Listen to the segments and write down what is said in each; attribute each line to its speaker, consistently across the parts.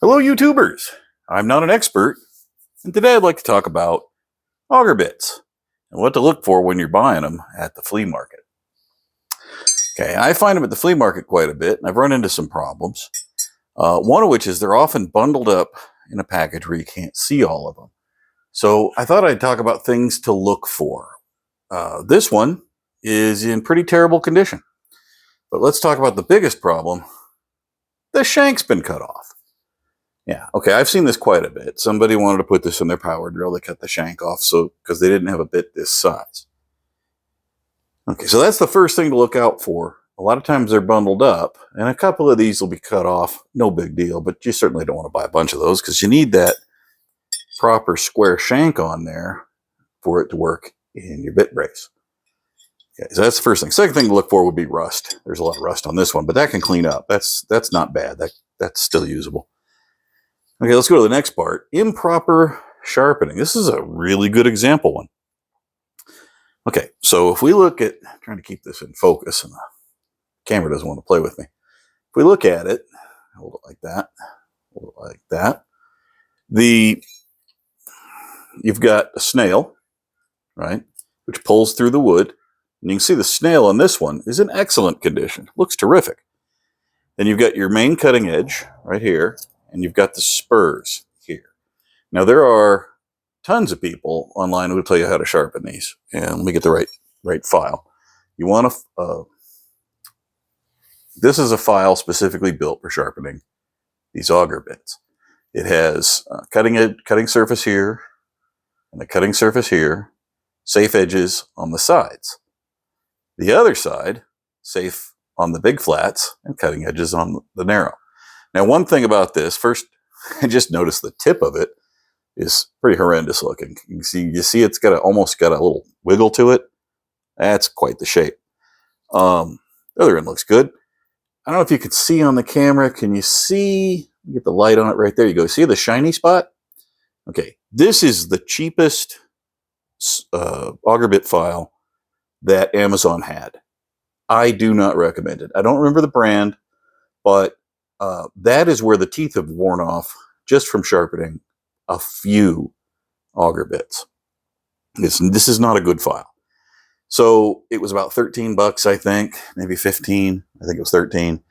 Speaker 1: Hello, YouTubers. I'm not an expert, and today I'd like to talk about auger bits and what to look for when you're buying them at the flea market. Okay, I find them at the flea market quite a bit, and I've run into some problems. One of which is they're often bundled up in a package where you can't see all of them. So I thought I'd talk about things to look for. This one is in pretty terrible condition, but let's talk about the biggest problem. The shank's been cut off. Yeah, okay, I've seen this quite a bit. Somebody wanted to put this in their power drill. They cut the shank off because they didn't have a bit this size. Okay, so that's the first thing to look out for. A lot of times they're bundled up, and a couple of these will be cut off. No big deal, but you certainly don't want to buy a bunch of those because you need that proper square shank on there for it to work in your bit brace. Okay, so that's the first thing. Second thing to look for would be rust. There's a lot of rust on this one, but that can clean up. That's not bad. That's still usable. Okay, let's go to the next part. Improper sharpening. This is a really good example one. Okay, so if we look at, I'm trying to keep this in focus and the camera doesn't want to play with me. If we look at it, hold it like that, hold it like that. You've got a snail, right, which pulls through the wood. And you can see the snail on this one is in excellent condition. Looks terrific. Then you've got your main cutting edge right here. And you've got the spurs here. Now there are tons of people online who will tell you how to sharpen these. And let me get the right file. You want to. This is a file specifically built for sharpening these auger bits. It has cutting surface here, and a cutting surface here. Safe edges on the sides. The other side, safe on the big flats, and cutting edges on the narrow. Now, one thing about this, first, I just noticed the tip of it is pretty horrendous looking. You see it's almost got a little wiggle to it. That's quite the shape. The other end looks good. I don't know if you can see on the camera. Can you see? Get the light on it right there. You go. See the shiny spot? Okay, this is the cheapest auger bit file that Amazon had. I do not recommend it. I don't remember the brand, but that is where the teeth have worn off just from sharpening a few auger bits. This is not a good file. So it was about 13 bucks, I think, maybe 15. I think it was 13.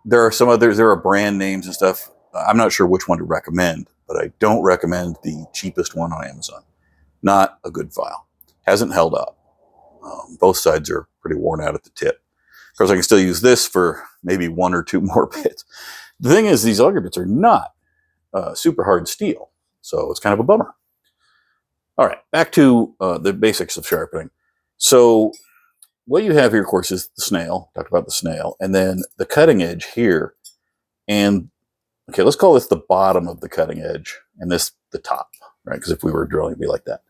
Speaker 1: There are some others, there are brand names and stuff. I'm not sure which one to recommend, but I don't recommend the cheapest one on Amazon. Not a good file. Hasn't held up. Both sides are pretty worn out at the tip. Of course, I can still use this for maybe one or two more bits. The thing is, these auger bits are not super hard steel, so it's kind of a bummer. All right, back to the basics of sharpening. So what you have here, of course, is the snail. Talked about the snail, and then the cutting edge here. And okay, let's call this the bottom of the cutting edge, and this the top, right? Because if we were drilling, it'd be like that.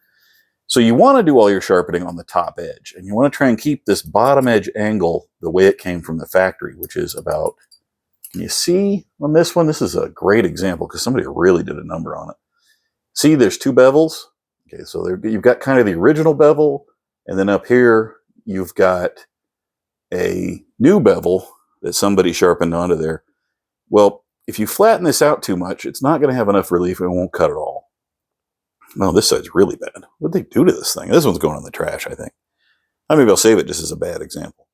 Speaker 1: So you want to do all your sharpening on the top edge, and you want to try and keep this bottom edge angle the way it came from the factory, which is about, can you see on this one? This is a great example because somebody really did a number on it. See, there's two bevels. Okay, so you've got kind of the original bevel, and then up here, you've got a new bevel that somebody sharpened onto there. Well, if you flatten this out too much, it's not going to have enough relief and it won't cut at all. No, this side's really bad. What did they do to this thing? This one's going in the trash, I think. Maybe I'll save it just as a bad example.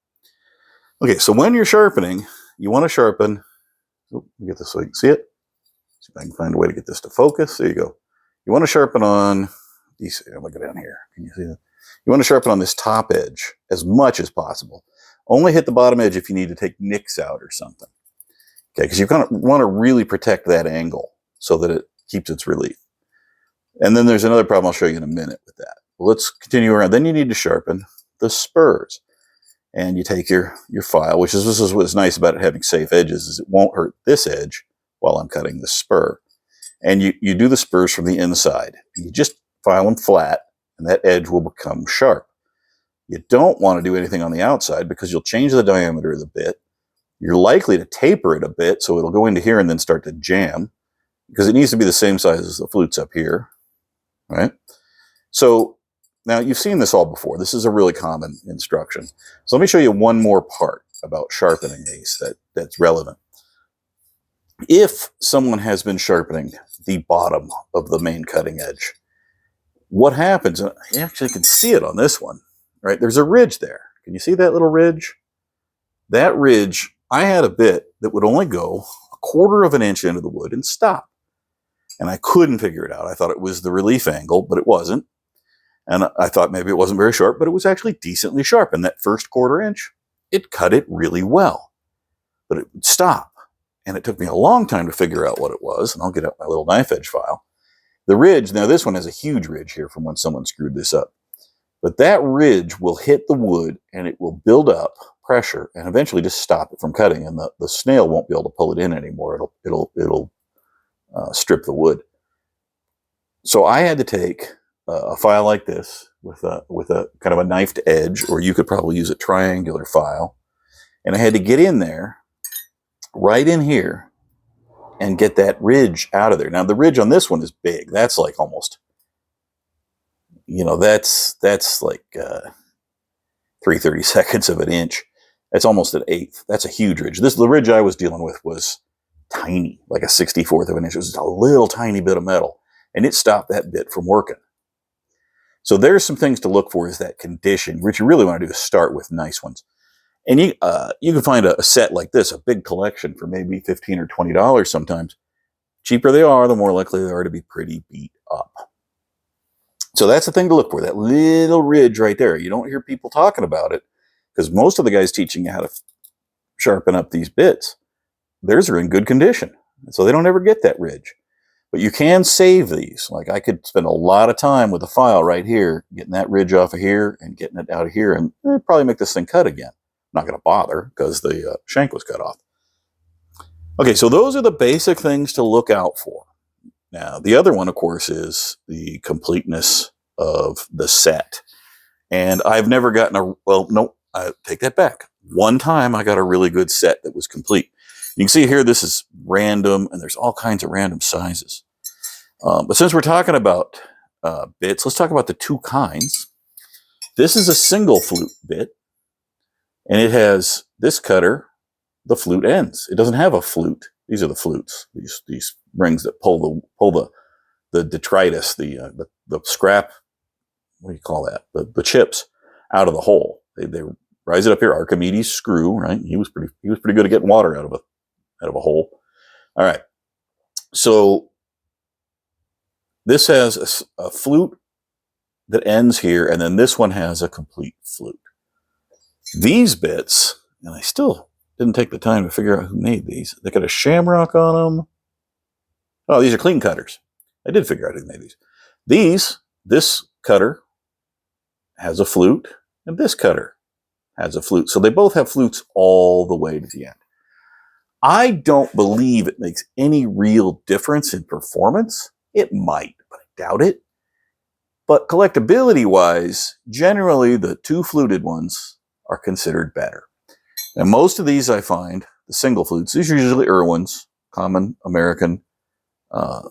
Speaker 1: Okay, so when you're sharpening, you want to sharpen. Let me get this so you can see it. See if I can find a way to get this to focus. There you go. You want to sharpen on these. I'm going to go down here. Can you see that? You want to sharpen on this top edge as much as possible. Only hit the bottom edge if you need to take nicks out or something. Okay, because you kind of want to really protect that angle so that it keeps its relief. And then there's another problem I'll show you in a minute with that. Well, let's continue around. Then you need to sharpen the spurs. And you take your file, this is what's nice about it having safe edges, is it won't hurt this edge while I'm cutting the spur. And you do the spurs from the inside. And you just file them flat, and that edge will become sharp. You don't want to do anything on the outside because you'll change the diameter of the bit. You're likely to taper it a bit, so it'll go into here and then start to jam, because it needs to be the same size as the flutes up here. Right? So now you've seen this all before. This is a really common instruction. So let me show you one more part about sharpening these that's relevant. if someone has been sharpening the bottom of the main cutting edge, what happens, and you actually can see it on this one, right? There's a ridge there. Can you see that little ridge? That ridge, I had a bit that would only go 1/4 of an inch into the wood and stop. And I couldn't figure it out. I thought it was the relief angle, but it wasn't. And I thought maybe it wasn't very sharp, but it was actually decently sharp. And that first 1/4 inch, it cut it really well. But it would stop. And it took me a long time to figure out what it was. And I'll get out my little knife edge file. The ridge, now this one has a huge ridge here from when someone screwed this up. But that ridge will hit the wood and it will build up pressure and eventually just stop it from cutting. And the snail won't be able to pull it in anymore. It'll strip the wood. So I had to take a file like this with a kind of a knifed edge, or you could probably use a triangular file. And I had to get in there, right in here, and get that ridge out of there. Now the ridge on this one is big. That's like almost, that's like 3/32 of an inch. That's almost an eighth. That's a huge ridge. The ridge I was dealing with was tiny, like a 64th of an inch. It was just a little tiny bit of metal, and it stopped that bit from working. So there's some things to look for, is that condition. What you really want to do is start with nice ones. And you can find a set like this, a big collection, for maybe $15 or $20 sometimes. Cheaper they are, the more likely they are to be pretty beat up. So that's the thing to look for, that little ridge right there. You don't hear people talking about it, because most of the guys teaching you how to sharpen up these bits, theirs are in good condition. So they don't ever get that ridge. But you can save these. Like I could spend a lot of time with a file right here, getting that ridge off of here and getting it out of here, and probably make this thing cut again. I'm not going to bother because the shank was cut off. Okay, so those are the basic things to look out for. Now, the other one, of course, is the completeness of the set. And I've never gotten I take that back. One time I got a really good set that was complete. You can see here, this is random, and there's all kinds of random sizes. But since we're talking about bits, let's talk about the two kinds. This is a single flute bit, and it has this cutter, the flute ends. It doesn't have a flute. These are the flutes. These rings that pull the detritus, the scrap. What do you call that? The chips out of the hole. They rise it up here. Archimedes' screw, right? He was pretty good at getting water out of a hole. All right. So this has a flute that ends here, and then this one has a complete flute. These bits, and I still didn't take the time to figure out who made these. They got a shamrock on them. Oh, these are clean cutters. I did figure out who made these. This cutter has a flute, and this cutter has a flute. So they both have flutes all the way to the end. I don't believe it makes any real difference in performance. It might, but I doubt it. But collectability-wise, generally the two fluted ones are considered better. And most of these I find, the single flutes, these are usually Irwins, common American. And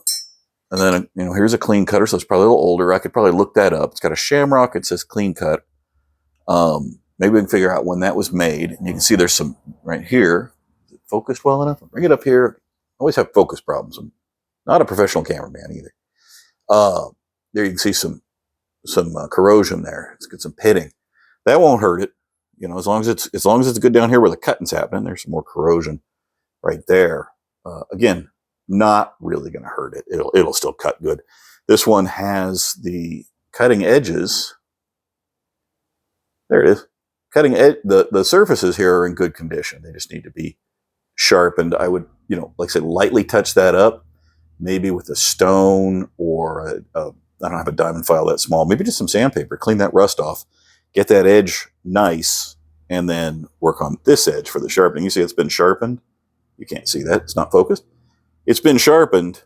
Speaker 1: then, here's a clean cutter, so it's probably a little older. I could probably look that up. It's got a shamrock. It says clean cut. Maybe we can figure out when that was made. And you can see there's some right here. Is it focused well enough? Bring it up here. I always have focus problems. I'm not a professional cameraman either. There you can see some corrosion there. It's got some pitting. That won't hurt it. As long as it's good down here where the cutting's happening. There's some more corrosion right there. Again, not really going to hurt it. It'll still cut good. This one has the cutting edges. There it is. Cutting edge. The surfaces here are in good condition. They just need to be sharpened. I would, like I said, lightly touch that up, maybe with a stone or I don't have a diamond file that small. Maybe just some sandpaper. Clean that rust off. Get that edge nice, and then work on this edge for the sharpening. You see it's been sharpened. You can't see that. It's not focused. It's been sharpened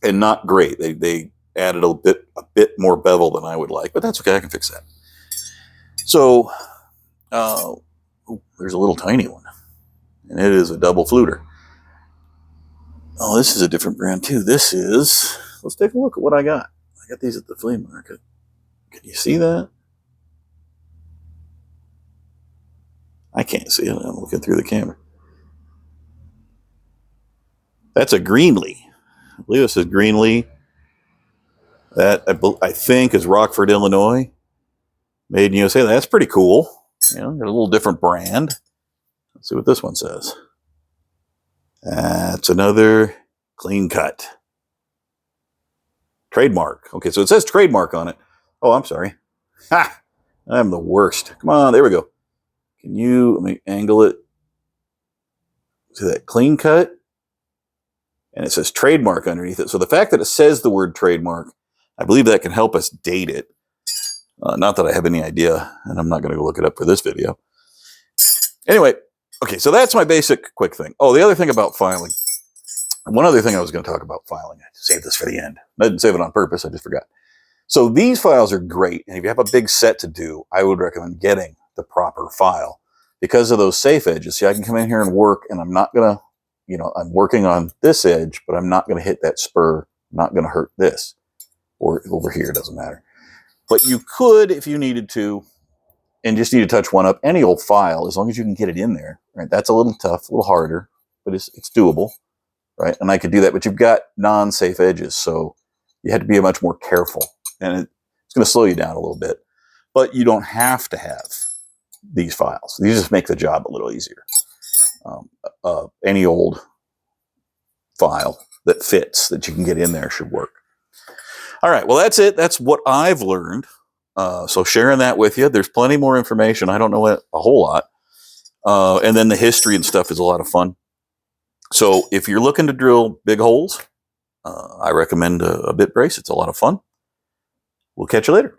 Speaker 1: and not great. They added a bit more bevel than I would like, but that's okay. I can fix that. So there's a little tiny one, and it is a double fluter. Oh, this is a different brand too. Let's take a look at what I got. I got these at the flea market. Can you see that? I can't see it. I'm looking through the camera. That's a Greenlee. I believe this is Greenlee. That I think is Rockford, Illinois. Made in USA. That's pretty cool. You know, got a little different brand. Let's see what this one says. That's another clean cut. Trademark. Okay, so it says trademark on it. Oh, I'm sorry. Ha! I'm the worst. Come on, there we go. Can you, let me angle it. See that clean cut? And it says trademark underneath it. So the fact that it says the word trademark, I believe that can help us date it. Not that I have any idea, and I'm not going to go look it up for this video. Anyway, okay, so that's my basic quick thing. Oh, the other thing about filing. One other thing I was going to talk about filing. I saved this for the end. I didn't save it on purpose. I just forgot. So these files are great. And if you have a big set to do, I would recommend getting the proper file because of those safe edges. See, I can come in here and work, and I'm not going to, you know, I'm working on this edge, but I'm not going to hit that spur. I'm not going to hurt this or over here. It doesn't matter. But you could, if you needed to, and just need to touch one up, any old file, as long as you can get it in there, right? That's a little tough, a little harder, but it's doable, right? And I could do that, but you've got non-safe edges, so you have to be much more careful, and it's going to slow you down a little bit. But you don't have to have these files. These just make the job a little easier. Any old file that fits, that you can get in there, should work. All right, well, that's it. That's what I've learned. So sharing that with you. There's plenty more information. I don't know a whole lot. And then the history and stuff is a lot of fun. So if you're looking to drill big holes, I recommend a bit brace. It's a lot of fun. We'll catch you later.